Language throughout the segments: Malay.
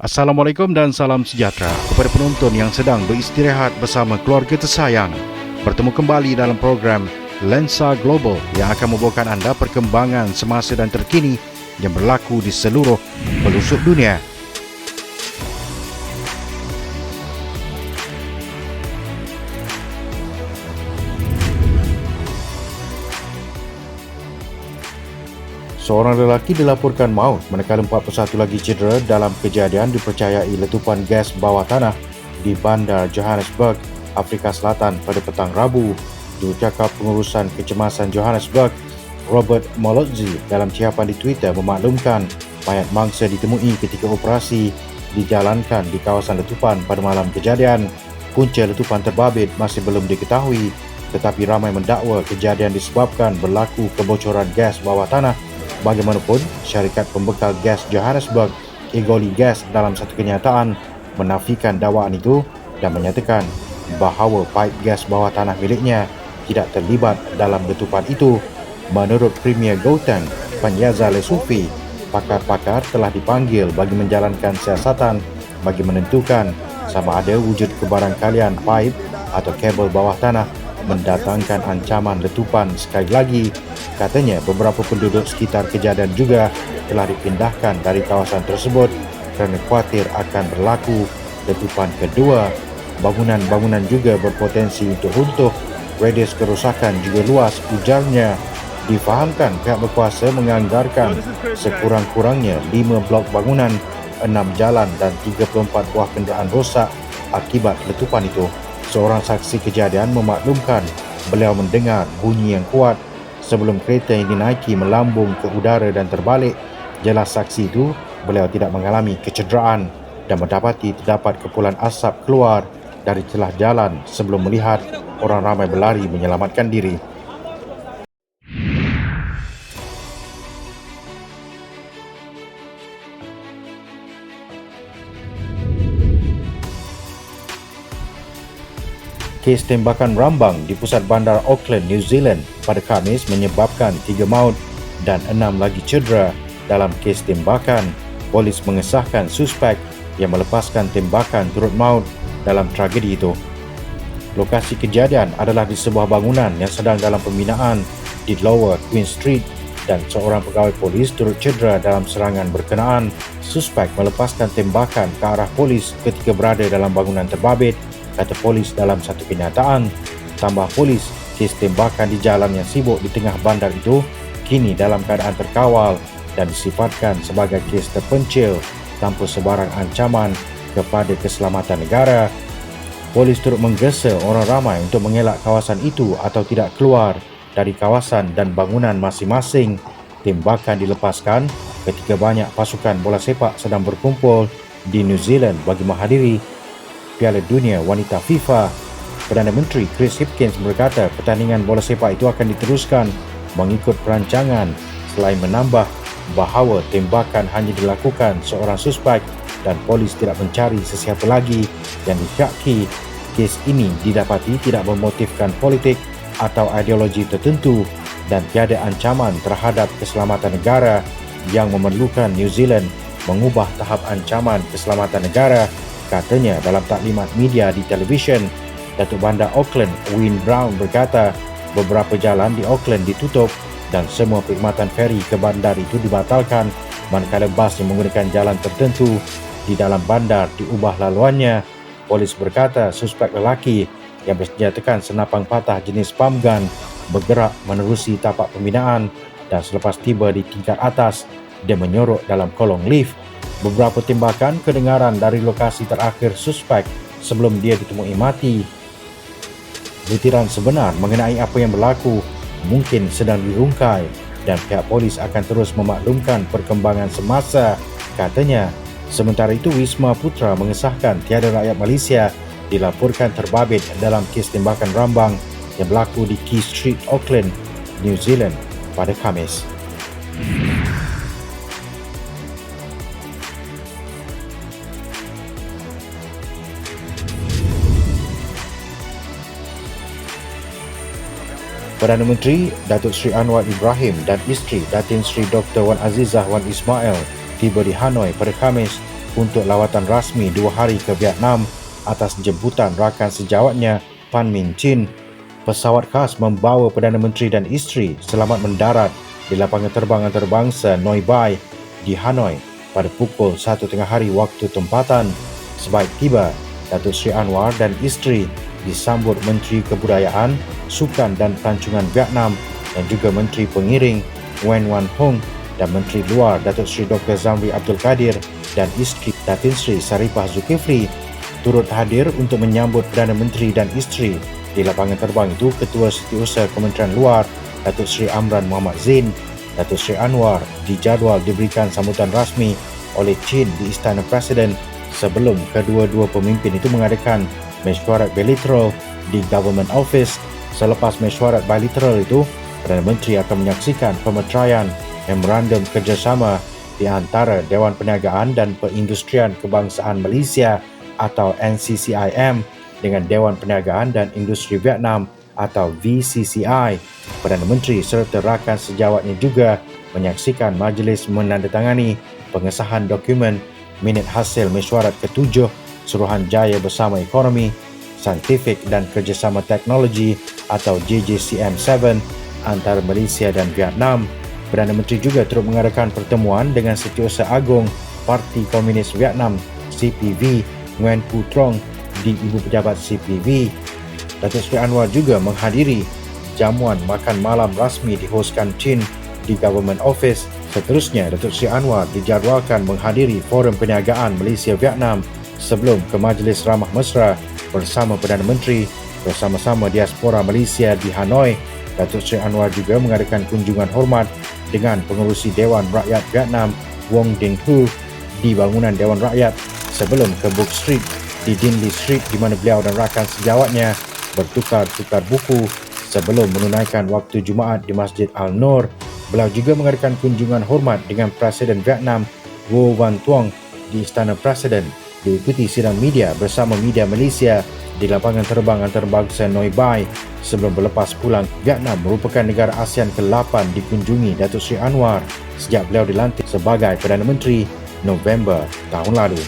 Assalamualaikum dan salam sejahtera kepada penonton yang sedang beristirahat bersama keluarga tersayang. Bertemu kembali dalam program Lensa Global yang akan membawakan anda perkembangan semasa dan terkini yang berlaku di seluruh pelosok dunia. Seorang lelaki dilaporkan maut manakala 41 lagi cedera dalam kejadian dipercayai letupan gas bawah tanah di Bandar Johannesburg, Afrika Selatan pada petang Rabu. Jurucakap Pengurusan Kecemasan Johannesburg, Robert Molotzi, dalam ciapan di Twitter memaklumkan mayat mangsa ditemui ketika operasi dijalankan di kawasan letupan pada malam kejadian. Punca letupan terbabit masih belum diketahui, tetapi ramai mendakwa kejadian disebabkan berlaku kebocoran gas bawah tanah. Bagaimanapun, syarikat pembekal gas Johannesburg, Egoli Gas, dalam satu kenyataan menafikan dakwaan itu dan menyatakan bahawa paip gas bawah tanah miliknya tidak terlibat dalam letupan itu. Menurut Premier Gauteng, Panyaza Lesufi, pakar-pakar telah dipanggil bagi menjalankan siasatan bagi menentukan sama ada wujud kebarangkalian paip atau kabel bawah tanah mendatangkan ancaman letupan. Sekali lagi, katanya beberapa penduduk sekitar kejadian juga telah dipindahkan dari kawasan tersebut kerana khawatir akan berlaku letupan kedua. Bangunan-bangunan juga berpotensi untuk runtuh. Radius kerosakan juga luas, ujarnya. Difahamkan pihak berkuasa menganggarkan sekurang-kurangnya 5 blok bangunan, 6 jalan dan 34 buah kenderaan rosak akibat letupan itu. Seorang saksi kejadian memaklumkan beliau mendengar bunyi yang kuat sebelum kereta yang dinaiki melambung ke udara dan terbalik. Jelas saksi itu, beliau tidak mengalami kecederaan dan mendapati terdapat kepulan asap keluar dari celah jalan sebelum melihat orang ramai berlari menyelamatkan diri. Kes tembakan rambang di pusat bandar Auckland, New Zealand pada Khamis menyebabkan 3 maut dan 6 lagi cedera. Dalam kes tembakan, polis mengesahkan suspek yang melepaskan tembakan turut maut dalam tragedi itu. Lokasi kejadian adalah di sebuah bangunan yang sedang dalam pembinaan di Lower Queen Street dan seorang pegawai polis turut cedera dalam serangan berkenaan. Suspek melepaskan tembakan ke arah polis ketika berada dalam bangunan terbabit, kata polis dalam satu kenyataan. Tambah polis, kes tembakan di jalan yang sibuk di tengah bandar itu kini dalam keadaan terkawal dan disifatkan sebagai kes terpencil tanpa sebarang ancaman kepada keselamatan negara. Polis turut menggesa orang ramai untuk mengelak kawasan itu atau tidak keluar dari kawasan dan bangunan masing-masing. Tembakan dilepaskan ketika banyak pasukan bola sepak sedang berkumpul di New Zealand bagi menghadiri Piala Dunia Wanita FIFA. Perdana Menteri Chris Hipkins berkata pertandingan bola sepak itu akan diteruskan mengikut perancangan, selain menambah bahawa tembakan hanya dilakukan seorang suspek dan polis tidak mencari sesiapa lagi yang disyaki. Kes ini didapati tidak memotifkan politik atau ideologi tertentu dan tiada ancaman terhadap keselamatan negara yang memerlukan New Zealand mengubah tahap ancaman keselamatan negara, katanya dalam taklimat media di televisyen. Datuk Bandar Auckland, Wayne Brown, berkata beberapa jalan di Auckland ditutup dan semua perkhidmatan feri ke bandar itu dibatalkan manakala bas yang menggunakan jalan tertentu di dalam bandar diubah laluannya. Polis berkata suspek lelaki yang bersenjatakan senapang patah jenis pump gun bergerak menerusi tapak pembinaan dan selepas tiba di tingkat atas, dia menyorok dalam kolong lift. Beberapa tembakan kedengaran dari lokasi terakhir suspek sebelum dia ditemui mati. Butiran sebenar mengenai apa yang berlaku mungkin sedang dirungkai dan pihak polis akan terus memaklumkan perkembangan semasa, katanya. Sementara itu, Wisma Putra mengesahkan tiada rakyat Malaysia dilaporkan terbabit dalam kes tembakan rambang yang berlaku di Quay Street, Auckland, New Zealand pada Khamis. Perdana Menteri Datuk Seri Anwar Ibrahim dan isteri Datin Seri Dr. Wan Azizah Wan Ismail tiba di Hanoi pada Khamis untuk lawatan rasmi 2 hari ke Vietnam atas jemputan rakan sejawatnya Phan Minh Chin. Pesawat khas membawa Perdana Menteri dan isteri selamat mendarat di lapangan terbang antarabangsa Noi Bai di Hanoi pada pukul 1 tengah hari waktu tempatan. Sebaik tiba, Datuk Seri Anwar dan isteri disambut Menteri Kebudayaan, Sukan dan Pelancongan Vietnam dan juga Menteri Pengiring Nguyen Van Hong dan Menteri Luar Datuk Seri Dr. Zamri Abdul Kadir dan isteri Datin Seri Saripah Zulkifli turut hadir untuk menyambut Perdana Menteri dan isteri. Di lapangan terbang itu, Ketua Setiausaha Kementerian Luar Datuk Seri Amran Muhammad Zain, Datuk Seri Anwar dijadual diberikan sambutan rasmi oleh Chin di Istana Presiden sebelum kedua-dua pemimpin itu mengadakan mesyuarat bilateral di Government Office. Selepas mesyuarat bilateral itu, Perdana Menteri akan menyaksikan pemeteraian Memorandum Kerjasama di antara Dewan Perniagaan dan Perindustrian Kebangsaan Malaysia atau NCCIM dengan Dewan Perniagaan dan Industri Vietnam atau VCCI. Perdana Menteri serta rakan sejawatnya juga menyaksikan majlis menandatangani pengesahan dokumen minit hasil mesyuarat ke-7 Suruhanjaya Bersama Ekonomi, Saintifik dan Kerjasama Teknologi atau JJCM7 antara Malaysia dan Vietnam. Perdana Menteri juga turut mengadakan pertemuan dengan Setiausaha Agong Parti Komunis Vietnam CPV Nguyen Phu Trong di Ibu Pejabat CPV. Datuk Seri Anwar juga menghadiri jamuan makan malam rasmi dihoskan Chin di Government Office. Seterusnya, Datuk Seri Anwar dijadualkan menghadiri Forum Perniagaan Malaysia-Vietnam sebelum ke Majlis Ramah Mesra bersama Perdana Menteri bersama-sama diaspora Malaysia di Hanoi. Datuk Seri Anwar juga mengadakan kunjungan hormat dengan pengerusi Dewan Rakyat Vietnam Wong Dinh Hu di bangunan Dewan Rakyat sebelum ke Book Street di Dinh Le Street di mana beliau dan rakan sejawatnya bertukar-tukar buku sebelum menunaikan waktu Jumaat di Masjid Al-Nur. Beliau juga mengadakan kunjungan hormat dengan Presiden Vietnam Vo Van Thuong di Istana Presiden, diikuti sidang media bersama media Malaysia di lapangan terbang antarabangsa Noi Bai sebelum berlepas pulang. Vietnam merupakan negara ASEAN ke-8 dikunjungi Datuk Seri Anwar sejak beliau dilantik sebagai Perdana Menteri November tahun lalu.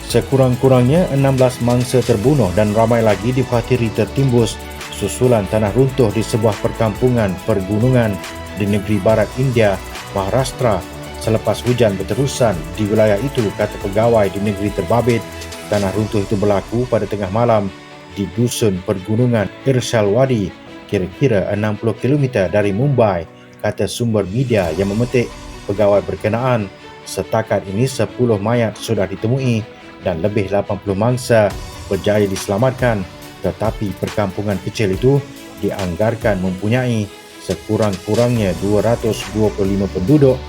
Sekurang-kurangnya 16 mangsa terbunuh dan ramai lagi dikhawatiri tertimbus susulan tanah runtuh di sebuah perkampungan pergunungan di negeri barat India, Maharashtra selepas hujan berterusan di wilayah itu, kata pegawai di negeri terbabit. Tanah runtuh itu berlaku pada tengah malam di dusun pergunungan Irsalwadi, kira-kira 60 km dari Mumbai, kata sumber media yang memetik pegawai berkenaan. Setakat ini 10 mayat sudah ditemui dan lebih 80 mangsa berjaya diselamatkan, tetapi perkampungan kecil itu dianggarkan mempunyai sekurang-kurangnya 225 penduduk.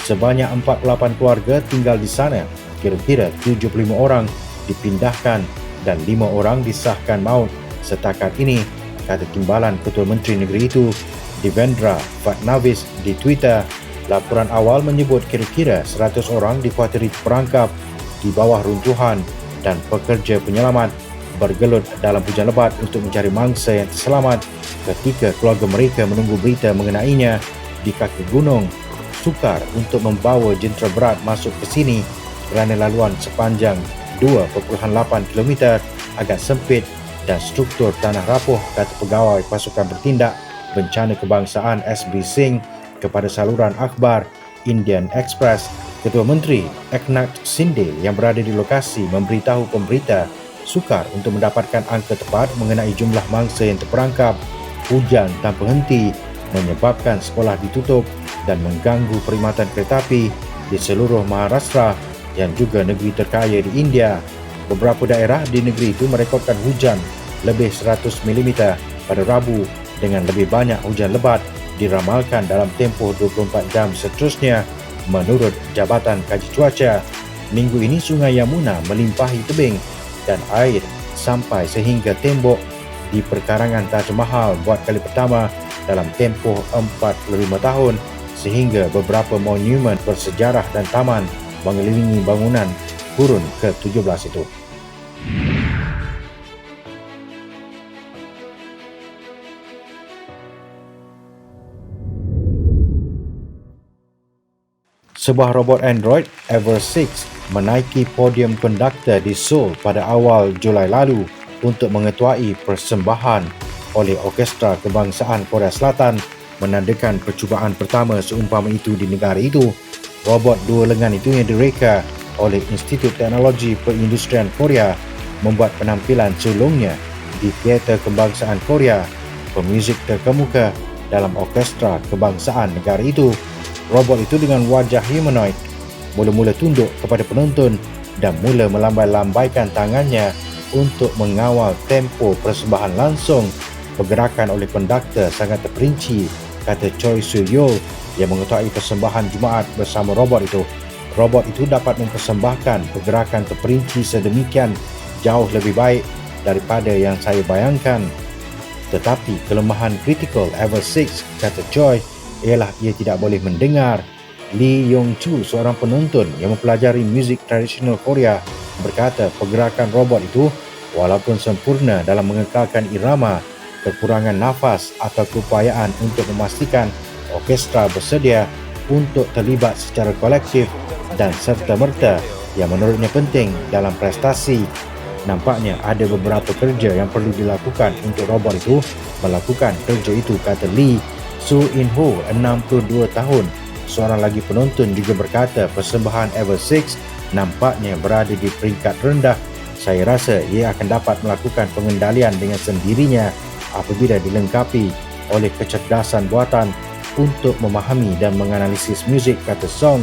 Sebanyak 48 keluarga tinggal di sana, kira-kira 75 orang dipindahkan dan 5 orang disahkan maut setakat ini, kata timbalan Ketua Menteri Negeri itu Devendra Fadnavis di Twitter. Laporan awal menyebut kira-kira 100 orang dikhawatiri terperangkap di bawah runtuhan dan pekerja penyelamat bergelut dalam hujan lebat untuk mencari mangsa yang terselamat ketika keluarga mereka menunggu berita mengenainya di kaki gunung. Sukar untuk membawa jentera berat masuk ke sini kerana laluan sepanjang 2.8 km agak sempit dan struktur tanah rapuh, kata pegawai Pasukan Bertindak Bencana Kebangsaan SB Singh kepada saluran akhbar Indian Express. Ketua Menteri Eknath Shinde yang berada di lokasi memberitahu pemberita sukar untuk mendapatkan angka tepat mengenai jumlah mangsa yang terperangkap. Hujan tanpa henti menyebabkan sekolah ditutup dan mengganggu perkhidmatan keretapi di seluruh Maharashtra yang juga negeri terkaya di India. Beberapa daerah di negeri itu merekodkan hujan lebih 100 mm pada Rabu dengan lebih banyak hujan lebat diramalkan dalam tempoh 24 jam seterusnya. Menurut Jabatan Kaji Cuaca, minggu ini Sungai Yamuna melimpahi tebing dan air sampai sehingga tembok di perkarangan Taj Mahal buat kali pertama dalam tempoh 45 tahun, sehingga beberapa monumen bersejarah dan taman mengelilingi bangunan kurun ke-17 itu. Sebuah robot Android Ever 6 menaiki podium konduktor di Seoul pada awal Julai lalu untuk mengetuai persembahan oleh Orkestra Kebangsaan Korea Selatan menandakan percubaan pertama seumpama itu di negara itu. Robot dua lengan itu yang direka oleh Institut Teknologi Perindustrian Korea membuat penampilan sulungnya di Teater Kebangsaan Korea, pemuzik terkemuka dalam Orkestra Kebangsaan negara itu. Robot itu dengan wajah humanoid mula-mula tunduk kepada penonton dan mula melambai-lambaikan tangannya untuk mengawal tempo persembahan langsung. Pergerakan oleh konduktor sangat terperinci, kata Choi Soo-yeol yang mengetuai persembahan Jumaat bersama robot itu. Robot itu dapat mempersembahkan pergerakan terperinci sedemikian jauh lebih baik daripada yang saya bayangkan. Tetapi kelemahan kritikal Ever 6, kata Choi, ialah ia tidak boleh mendengar. Lee Yong-chu, seorang penonton yang mempelajari muzik tradisional Korea, berkata pergerakan robot itu walaupun sempurna dalam mengekalkan irama, kekurangan nafas atau keupayaan untuk memastikan orkestra bersedia untuk terlibat secara kolektif dan serta-merta yang menurutnya penting dalam prestasi. Nampaknya ada beberapa kerja yang perlu dilakukan untuk robot itu melakukan kerja itu, kata Lee. Soo In-ho, 62 tahun, seorang lagi penonton, juga berkata persembahan Ever 6 nampaknya berada di peringkat rendah. Saya rasa ia akan dapat melakukan pengendalian dengan sendirinya apabila dilengkapi oleh kecerdasan buatan untuk memahami dan menganalisis muzik, kata Song.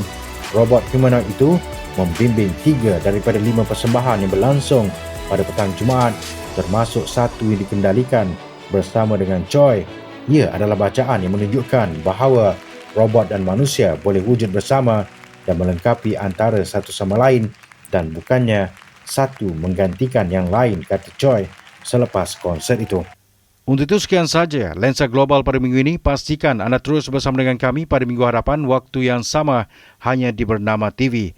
Robot humanoid itu membimbing 3 daripada 5 persembahan yang berlangsung pada petang Jumaat, termasuk satu yang dikendalikan bersama dengan Choi. Ia adalah bacaan yang menunjukkan bahawa robot dan manusia boleh wujud bersama dan melengkapi antara satu sama lain dan bukannya satu menggantikan yang lain, kata Choi selepas konsert itu. Untuk itu sekian saja Lensa Global pada minggu ini. Pastikan anda terus bersama dengan kami pada minggu hadapan waktu yang sama hanya di Bernama TV.